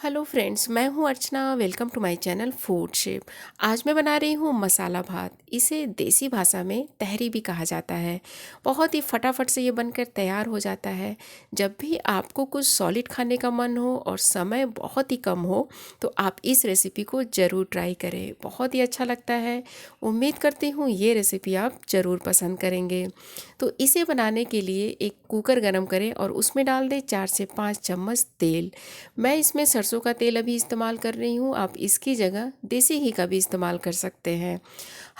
Hello friends, मैं हूं Archana. Welcome to my channel food shape. आज मैं बना रही हूं मसाला भात। इसे देसी भाषा में तहरी भी कहा जाता है। बहुत ही फटाफट से ये बनकर तैयार हो जाता है। जब भी आपको कुछ सॉलिड खाने का मन हो और समय बहुत ही कम हो तो आप इस रेसिपी को ज़रूर ट्राई करें। बहुत ही अच्छा लगता है। उम्मीद करती हूँ ये रेसिपी आप ज़रूर पसंद करेंगे। तो इसे बनाने के लिए एक कुकर गरम करें और उसमें डाल दें 4 से 5 चम्मच तेल। मैं इसमें सरसों का तेल अभी इस्तेमाल कर रही हूँ। आप इसकी जगह देसी घी का भी इस्तेमाल कर सकते हैं।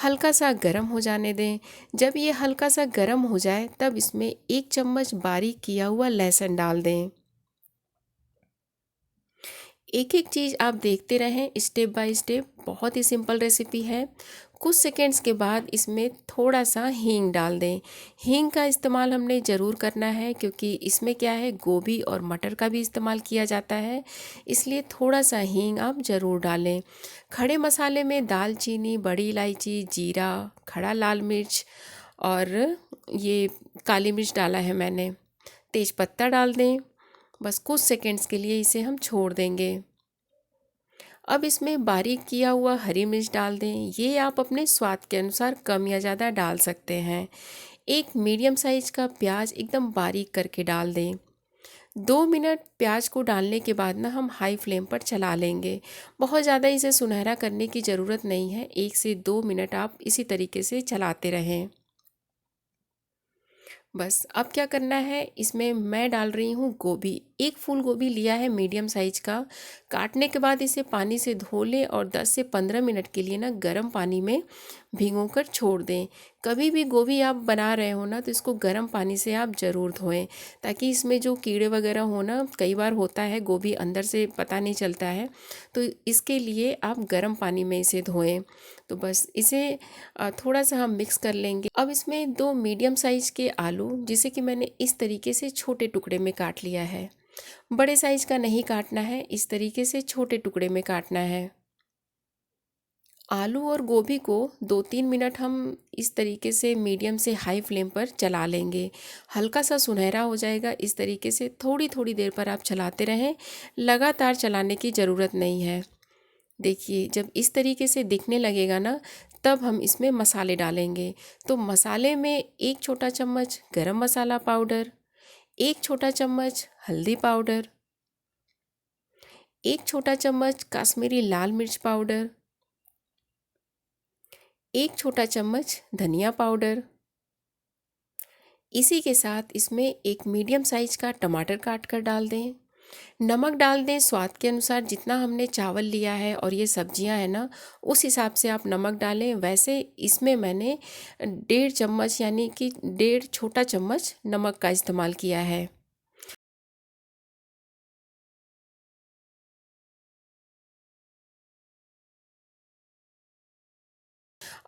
हल्का सा गरम हो जाने दें। जब ये हल्का सा गरम हो जाए तब इसमें 1 चम्मच बारीक किया हुआ लहसुन डाल दें। एक एक चीज़ आप देखते रहें स्टेप बाय स्टेप। बहुत ही सिंपल रेसिपी है। कुछ सेकेंड्स के बाद इसमें थोड़ा सा हींग डाल दें। हींग का इस्तेमाल हमने ज़रूर करना है क्योंकि इसमें क्या है, गोभी और मटर का भी इस्तेमाल किया जाता है, इसलिए थोड़ा सा हींग आप ज़रूर डालें। खड़े मसाले में दालचीनी, बड़ी इलायची, जीरा, खड़ा लाल मिर्च और ये काली मिर्च डाला है मैंने। तेज़पत्ता डाल दें। बस कुछ सेकेंड्स के लिए इसे हम छोड़ देंगे। अब इसमें बारीक किया हुआ हरी मिर्च डाल दें। ये आप अपने स्वाद के अनुसार कम या ज़्यादा डाल सकते हैं। एक मीडियम साइज का प्याज एकदम बारीक करके डाल दें। 2 मिनट प्याज को डालने के बाद ना हम हाई फ्लेम पर चला लेंगे। बहुत ज़्यादा इसे सुनहरा करने की ज़रूरत नहीं है। 1 से 2 मिनट आप इसी तरीके से चलाते रहें। बस अब क्या करना है, इसमें मैं डाल रही हूँ गोभी। एक फूल गोभी लिया है मीडियम साइज का। काटने के बाद इसे पानी से धो लें और 10 से 15 मिनट के लिए ना गर्म पानी में भिगो कर छोड़ दें। कभी भी गोभी आप बना रहे हो ना तो इसको गर्म पानी से आप ज़रूर धोएं, ताकि इसमें जो कीड़े वगैरह हो ना, कई बार होता है गोभी अंदर से पता नहीं चलता है, तो इसके लिए आप गर्म पानी में इसे धोएं। तो बस इसे थोड़ा सा हम मिक्स कर लेंगे। अब इसमें 2 मीडियम साइज के आलू, जिसे कि मैंने इस तरीके से छोटे टुकड़े में काट लिया है। बड़े साइज का नहीं काटना है, इस तरीके से छोटे टुकड़े में काटना है। आलू और गोभी को 2-3 मिनट हम इस तरीके से मीडियम से हाई फ्लेम पर चला लेंगे। हल्का सा सुनहरा हो जाएगा। इस तरीके से थोड़ी थोड़ी देर पर आप चलाते रहें। लगातार चलाने की ज़रूरत नहीं है। देखिए, जब इस तरीके से दिखने लगेगा ना, तब हम इसमें मसाले डालेंगे। तो मसाले में 1 छोटा चम्मच गरम मसाला पाउडर, 1 छोटा चम्मच हल्दी पाउडर, 1 छोटा चम्मच काश्मीरी लाल मिर्च पाउडर, 1 छोटा चम्मच धनिया पाउडर। इसी के साथ इसमें एक मीडियम साइज का टमाटर काट कर डाल दें। नमक डाल दें स्वाद के अनुसार। जितना हमने चावल लिया है और ये सब्जियां हैं ना, उस हिसाब से आप नमक डालें। वैसे इसमें मैंने 1.5 चम्मच यानी कि 1.5 छोटा चम्मच नमक का इस्तेमाल किया है।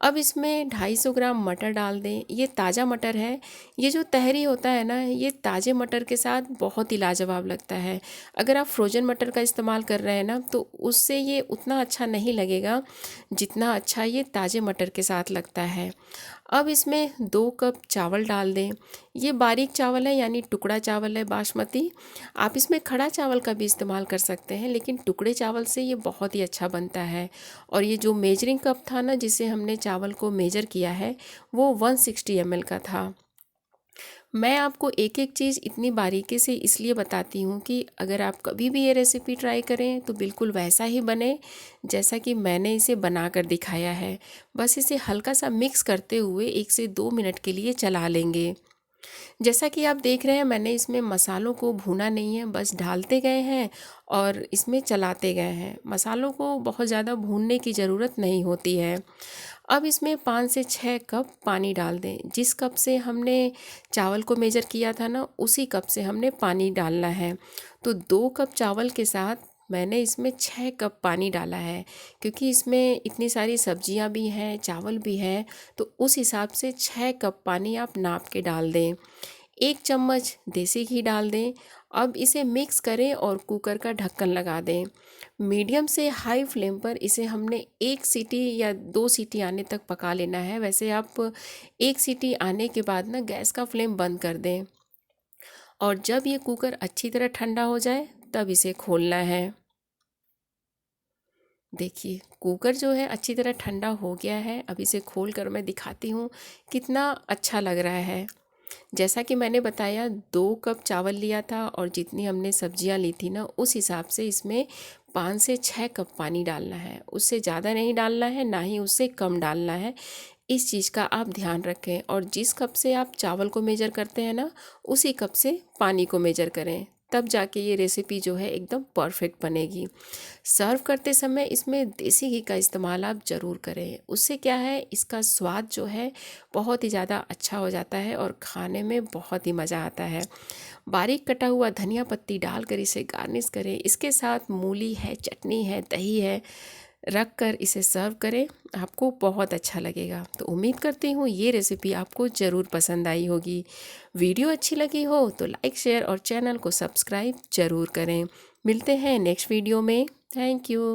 अब इसमें 250 ग्राम मटर डाल दें। ये ताज़ा मटर है। ये जो तहरी होता है ना, ये ताज़े मटर के साथ बहुत ही लाजवाब लगता है। अगर आप फ्रोज़न मटर का इस्तेमाल कर रहे हैं ना, तो उससे ये उतना अच्छा नहीं लगेगा जितना अच्छा ये ताज़े मटर के साथ लगता है। अब इसमें 2 कप चावल डाल दें। ये बारीक चावल है, यानी टुकड़ा चावल है, बासमती। आप इसमें खड़ा चावल का भी इस्तेमाल कर सकते हैं, लेकिन टुकड़े चावल से ये बहुत ही अच्छा बनता है। और ये जो मेजरिंग कप था ना, जिसे हमने चावल को मेजर किया है, वो 160 ml का था। मैं आपको एक एक चीज़ इतनी बारीकी से इसलिए बताती हूँ कि अगर आप कभी भी ये रेसिपी ट्राई करें तो बिल्कुल वैसा ही बने जैसा कि मैंने इसे बना कर दिखाया है। बस इसे हल्का सा मिक्स करते हुए 1 से 2 मिनट के लिए चला लेंगे। जैसा कि आप देख रहे हैं, मैंने इसमें मसालों को भूना नहीं है, बस डालते गए हैं और इसमें चलाते गए हैं। मसालों को बहुत ज़्यादा भूनने की ज़रूरत नहीं होती है। अब इसमें 5 से 6 कप पानी डाल दें। जिस कप से हमने चावल को मेजर किया था ना, उसी कप से हमने पानी डालना है। तो 2 कप चावल के साथ मैंने इसमें 6 कप पानी डाला है, क्योंकि इसमें इतनी सारी सब्जियां भी हैं, चावल भी है, तो उस हिसाब से 6 कप पानी आप नाप के डाल दें। 1 चम्मच देसी घी डाल दें। अब इसे मिक्स करें और कुकर का ढक्कन लगा दें। मीडियम से हाई फ्लेम पर इसे हमने 1 सीटी या 2 सीटी आने तक पका लेना है। वैसे आप 1 सीटी आने के बाद ना गैस का फ्लेम बंद कर दें, और जब ये कुकर अच्छी तरह ठंडा हो जाए तब इसे खोलना है। देखिए कुकर जो है अच्छी तरह ठंडा हो गया है। अब इसे खोल कर मैं दिखाती हूँ कितना अच्छा लग रहा है। जैसा कि मैंने बताया 2 कप चावल लिया था और जितनी हमने सब्जियां ली थी ना उस हिसाब से इसमें 5 से 6 कप पानी डालना है। उससे ज़्यादा नहीं डालना है, ना ही उससे कम डालना है। इस चीज़ का आप ध्यान रखें और जिस कप से आप चावल को मेजर करते हैं ना उसी कप से पानी को मेजर करें, तब जाके ये रेसिपी जो है एकदम परफेक्ट बनेगी। सर्व करते समय इसमें देसी घी का इस्तेमाल आप ज़रूर करें। उससे क्या है, इसका स्वाद जो है बहुत ही ज़्यादा अच्छा हो जाता है और खाने में बहुत ही मज़ा आता है। बारीक कटा हुआ धनिया पत्ती डालकर इसे गार्निश करें। इसके साथ मूली है, चटनी है, दही है, रख कर इसे सर्व करें। आपको बहुत अच्छा लगेगा। तो उम्मीद करती हूँ ये रेसिपी आपको ज़रूर पसंद आई होगी। वीडियो अच्छी लगी हो तो लाइक, शेयर और चैनल को सब्सक्राइब ज़रूर करें। मिलते हैं नेक्स्ट वीडियो में। Thank you.